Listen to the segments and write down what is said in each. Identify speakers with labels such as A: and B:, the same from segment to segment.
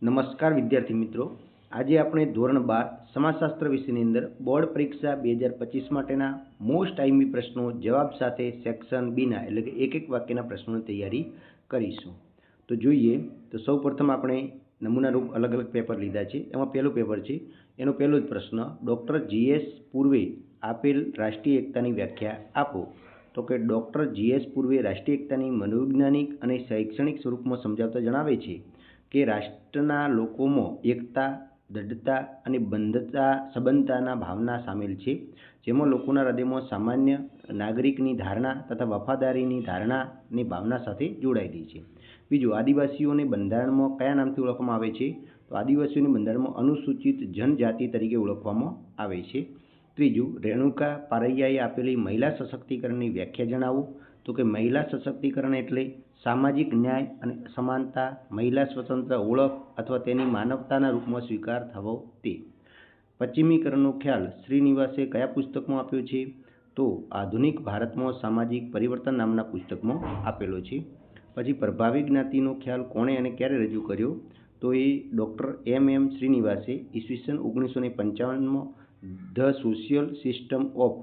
A: નમસ્કાર વિદ્યાર્થી મિત્રો, આજે આપણે ધોરણ 12 સમાજશાસ્ત્ર વિષયની અંદર બોર્ડ પરીક્ષા 2025 માટેના મોસ્ટ આઈએમપી પ્રશ્નો જવાબ સાથે સેક્શન બીના એટલે કે એક વાક્યના પ્રશ્નોની તૈયારી કરીશું. તો જોઈએ તો સૌપ્રથમ આપણે નમૂનારૂપ અલગ અલગ પેપર લીધા છે. એમાં પહેલું પેપર છે, એનો પહેલો જ પ્રશ્ન, ડૉક્ટર જીએસ પૂર્વે આપેલ રાષ્ટ્રીય એકતાની વ્યાખ્યા આપો. તો કે ડૉક્ટર જીએસ પૂર્વે રાષ્ટ્રીય એકતાની મનોવૈજ્ઞાનિક અને શૈક્ષણિક સ્વરૂપમાં સમજાવતા જણાવે છે કે રાષ્ટ્રના લોકોમાં એકતા, દૃઢતા અને સંબંધતાના ભાવના સામેલ છે, જેમાં લોકોના હૃદયમાં સામાન્ય નાગરિકની ધારણા તથા વફાદારીની ધારણાની ભાવના સાથે જોડાયેલી છે. બીજું, આદિવાસીઓને બંધારણમાં કયા નામથી ઓળખવામાં આવે છે? તો આદિવાસીઓને બંધારણમાં અનુસૂચિત જનજાતિ તરીકે ઓળખવામાં આવે છે. ત્રીજું, રેણુકા પારૈયાએ આપેલી મહિલા સશક્તિકરણની વ્યાખ્યા જણાવો. તો કે મહિલા સશક્તિકરણ એટલે સામાજિક ન્યાય અને સમાનતા, મહિલા સ્વતંત્ર ઓળખ અથવા તેની માનવતાના રૂપમાં સ્વીકાર થવો તે. પશ્ચિમીકરણનો ખ્યાલ શ્રીનિવાસે કયા પુસ્તકમાં આપ્યો છે? તો આધુનિક ભારતમાં સામાજિક પરિવર્તન નામના પુસ્તકમાં આપેલો છે. પછી પ્રભાવી જ્ઞાતિનો ખ્યાલ કોણે અને ક્યારે રજૂ કર્યો? તો એ ડૉક્ટર એમ શ્રીનિવાસે ઈસવીસન 1955માં the social system of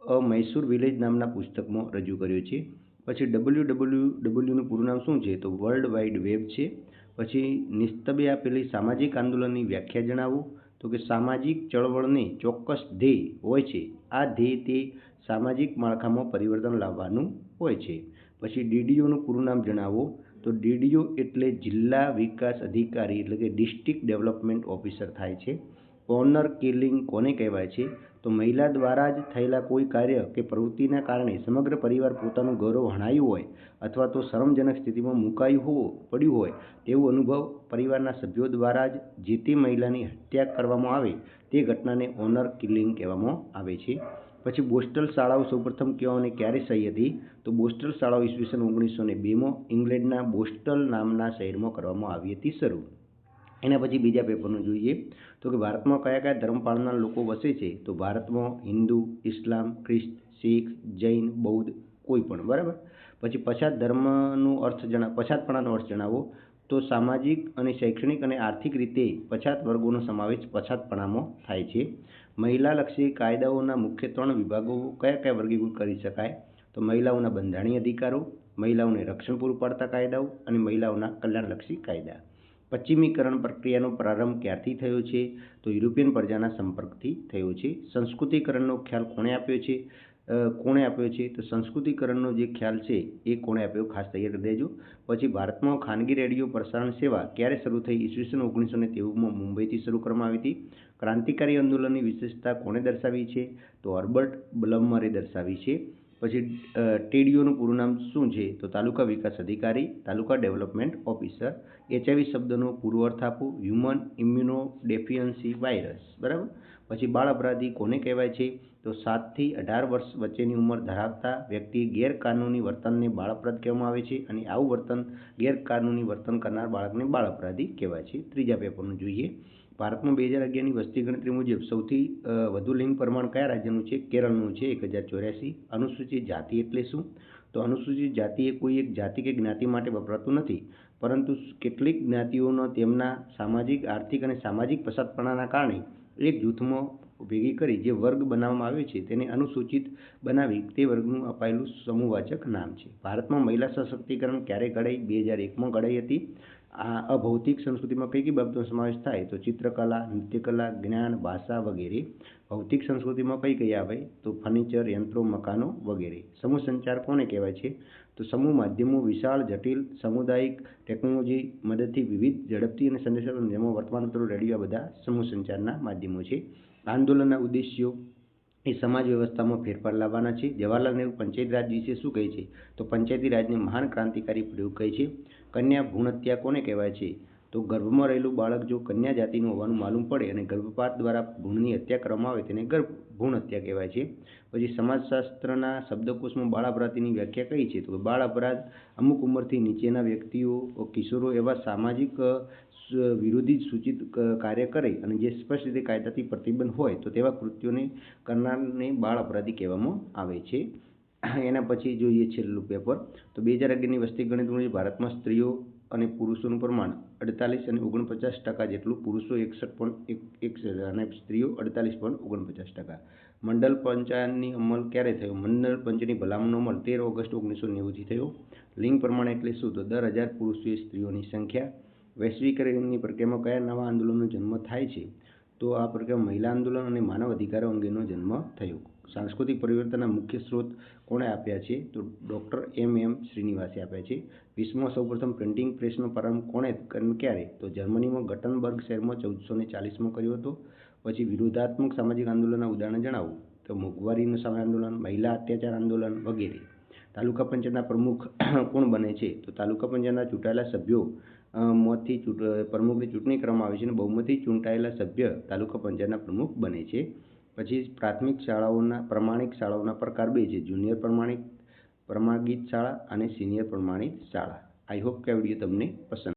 A: a Mysore village નામના પુસ્તકમાં રજૂ કર્યો છે. પછી WWWનું પૂરું નામ શું છે? તો વર્લ્ડ વાઇડ વેબ છે. પછી નિસ્તબે આપેલી સામાજિક આંદોલનની વ્યાખ્યા જણાવો. તો કે સામાજિક ચળવળને ચોક્કસ ધ્યેય હોય છે. આ ધ્યેય તે સામાજિક માળખામાં પરિવર્તન લાવવાનું હોય છે. પછી DDOનું પૂરું નામ જણાવો. તો DDO એટલે જિલ્લા વિકાસ અધિકારી એટલે કે ડિસ્ટ્રિક્ટ ડેવલપમેન્ટ ઓફિસર થાય છે. ઓનર કિલિંગ કોને કહેવાય છે? તો મહિલા દ્વારા જ થયેલા કોઈ કાર્ય કે પ્રવૃત્તિના કારણે સમગ્ર પરિવાર પોતાનું ગૌરવ હણાયું હોય અથવા તો શરમજનક સ્થિતિમાં પડ્યું હોય તેવો અનુભવ પરિવારના સભ્યો દ્વારા જ જે તે મહિલાની હત્યા કરવામાં આવે તે ઘટનાને ઓનર કિલિંગ કહેવામાં આવે છે. પછી બોસ્ટલ શાળાઓ સૌપ્રથમ ક્યાં અને ક્યારે શરૂ હતી? તો બોસ્ટલ શાળાઓ ઈસવીસન 1902માં ઇંગ્લેન્ડના બોસ્ટલ નામના શહેરમાં કરવામાં આવી હતી શરૂ. એના પછી બીજા પેપરનું જોઈએ તો કે ભારતમાં કયા કયા ધર્મ પાળનાર લોકો વસે છે? તો ભારતમાં હિન્દુ, ઇસ્લામ, ખ્રિસ્ત, શીખ, જૈન, બૌદ્ધ કોઈ પણ. બરાબર. પછી પછાતપણાનો અર્થ જણાવો. તો સામાજિક અને શૈક્ષણિક અને આર્થિક રીતે પછાત વર્ગોનો સમાવેશ પછાતપણામાં થાય છે. મહિલાલક્ષી કાયદાઓના મુખ્ય 3 વિભાગો કયા કયા વર્ગીકૃત કરી શકાય? તો મહિલાઓના બંધારણીય અધિકારો, મહિલાઓને રક્ષણ પૂરું પાડતા કાયદાઓ અને મહિલાઓના કલ્યાણલક્ષી કાયદા. પશ્ચિમીકરણ પ્રક્રિયાનો પ્રારંભ ક્યારથી થયો છે? તો યુરોપિયન પ્રજાના સંપર્કથી થયો છે. સંસ્કૃતિકરણનો ખ્યાલ કોણે આપ્યો છે? તો સંસ્કૃતિકરણનો જે ખ્યાલ છે એ કોણે આપ્યો? ખાસ તૈયાર કરી દેજો. પછી ભારતમાં ખાનગી રેડિયો પ્રસારણ સેવા ક્યારે શરૂ થઈ? ઈસવીસન 1993માં મુંબઈથી શરૂ કરવામાં આવી હતી. ક્રાંતિકારી આંદોલનની વિશેષતા કોણે દર્શાવી છે? તો હર્બર્ટ બ્લમરે દર્શાવી છે. પછી TDOનું પૂરું નામ શું છે? તો તાલુકા વિકાસ અધિકારી, તાલુકા ડેવલપમેન્ટ ઓફિસર. HIV શબ્દનો પૂરો અર્થ આપો. Human immunodeficiency virus. બરાબર. પછી બાળ અપરાધી કોને કહેવાય છે? તો 7 થી 18 વર્ષ વચ્ચેની ઉંમર ધરાવતા વ્યક્તિ ગેરકાનૂની વર્તનને બાળ અપરાધ કહેવામાં આવે છે અને આવું ગેરકાનૂની વર્તન કરનાર બાળકને બાળ અપરાધી કહેવાય છે. ત્રીજા પેપરનું જોઈએ. ભારતમાં 2011ની વસ્તી ગણતરી મુજબ સૌથી વધુ લિંગ પ્રમાણ કયા રાજ્યનું છે? કેરળનું છે, 1084. અનુસૂચિત જાતિ એટલે શું? તો અનુસૂચિત જાતિ એ કોઈ એક જાતિ કે જ્ઞાતિ માટે વપરાતું નથી, પરંતુ કેટલીક જ્ઞાતિઓનો તેમના સામાજિક, આર્થિક અને સામાજિક પછાતપણાના કારણે એક જૂથમાં ભેગી કરી જે વર્ગ બનાવવામાં આવ્યો છે તેને અનુસૂચિત બનાવી તે વર્ગનું અપાયેલું સમૂહવાચક નામ છે. ભારતમાં મહિલા સશક્તિકરણ ક્યારે ઘડાઈ? 2001માં ઘડાઈ હતી. આ અભૌતિક સંસ્કૃતિમાં કઈ બાબતનો સમાવેશ થાય? તો ચિત્રકલા, નૃત્યકલા, જ્ઞાન, ભાષા વગેરે. ભૌતિક સંસ્કૃતિમાં કઈ આવે? તો ફર્નિચર, યંત્રો, મકાનો વગેરે. સમૂહ સંચાર કોને કહેવાય છે? તો સમૂહ માધ્યમો વિશાળ, જટિલ, સામુદાયિક ટેકનોલોજી મદદથી વિવિધ, ઝડપથી અને સંદેશાવ્યવહાર જેમાં વર્તમાનપત્રો, રેડિયો આ બધા સમૂહ સંચારના માધ્યમો છે. આંદોલનના ઉદ્દેશ્યો એ સમાજ વ્યવસ્થામાં ફેરફાર લાવવાના છે. જવાહરલાલ નહેરુ પંચાયતી રાજ વિશે શું કહે છે? તો પંચાયતી રાજને મહાન ક્રાંતિકારી પ્રયોગ કહે છે. કન્યા ભ્રૂણ હત્યા કોને કહેવાય છે? તો ગર્ભમાં રહેલું બાળક જો કન્યા જાતિનું હોવાનું માલુમ પડે અને ગર્ભપાત દ્વારા ભ્રૂણની હત્યા કરવામાં આવે તેને ભ્રૂણ હત્યા કહેવાય છે. પછી સમાજશાસ્ત્રના શબ્દકોશમાં બાળ અપરાધની વ્યાખ્યા કઈ છે? તો બાળ અપરાધ અમુક ઉંમરથી નીચેના વ્યક્તિઓ, કિશોરો એવા સામાજિક વિરોધી સૂચિત કાર્ય કરે અને જે સ્પષ્ટ રીતે કાયદાથી પ્રતિબંધ હોય તો તેવા કૃત્યોને કરનારને બાળ અપરાધી કહેવામાં આવે છે. એના પછી જોઈએ છેલ્લું પેપર. તો 2011ની વસ્તી ગણતરી મુજબ ભારતમાં સ્ત્રીઓ અને પુરુષોનું પ્રમાણ 48 અને 49% જેટલું, પુરુષો 61.1 અને સ્ત્રીઓ 48.49%. મંડળ પંચની અમલ ક્યારે થયો? મંડળ પંચની ભલામણનો અમલ 13 ઓગસ્ટ 1990 થયો. લિંગ પ્રમાણ એટલે શું? તો દર 1000 પુરુષોએ સ્ત્રીઓની સંખ્યા. વૈશ્વિકરણની પ્રક્રિયામાં કયા નવા આંદોલનનો જન્મ થાય છે? તો આ પ્રક્રિયામાં મહિલા આંદોલન અને માનવ અધિકારો અંગેનો જન્મ થયો. સાંસ્કૃતિક પરિવર્તનના મુખ્ય સ્ત્રોત કોણે આપ્યા છે? તો ડૉક્ટર એમ શ્રીનિવાસે આપ્યા છે. વિશ્વમાં સૌપ્રથમ પ્રિન્ટિંગ પ્રેસનો પ્રારંભ કોણે અને ક્યારે? તો જર્મનીમાં ગટનબર્ગ શહેરમાં 1440માં કર્યો હતો. પછી વિરોધાત્મક સામાજિક આંદોલનના ઉદાહરણ જણાવો. તો મોંઘવારીનું સામે આંદોલન, મહિલા અત્યાચાર આંદોલન વગેરે. તાલુકા પંચાયતના પ્રમુખ કોણ બને છે? તો તાલુકા પંચાયતના ચૂંટાયેલા સભ્યો માંથી પ્રમુખની ચૂંટણી કરવામાં આવે છે અને બહુમતી ચૂંટાયેલા સભ્ય તાલુકા પંચાયતના પ્રમુખ બને છે. પછી પ્રાથમિક શાળાઓના પ્રમાણિત શાળાઓના પ્રકાર 2 છે: જુનિયર પ્રમાણિત શાળા અને સિનિયર પ્રમાણિત શાળા. આઈ હોપ કે આ વિડીયો તમને પસંદ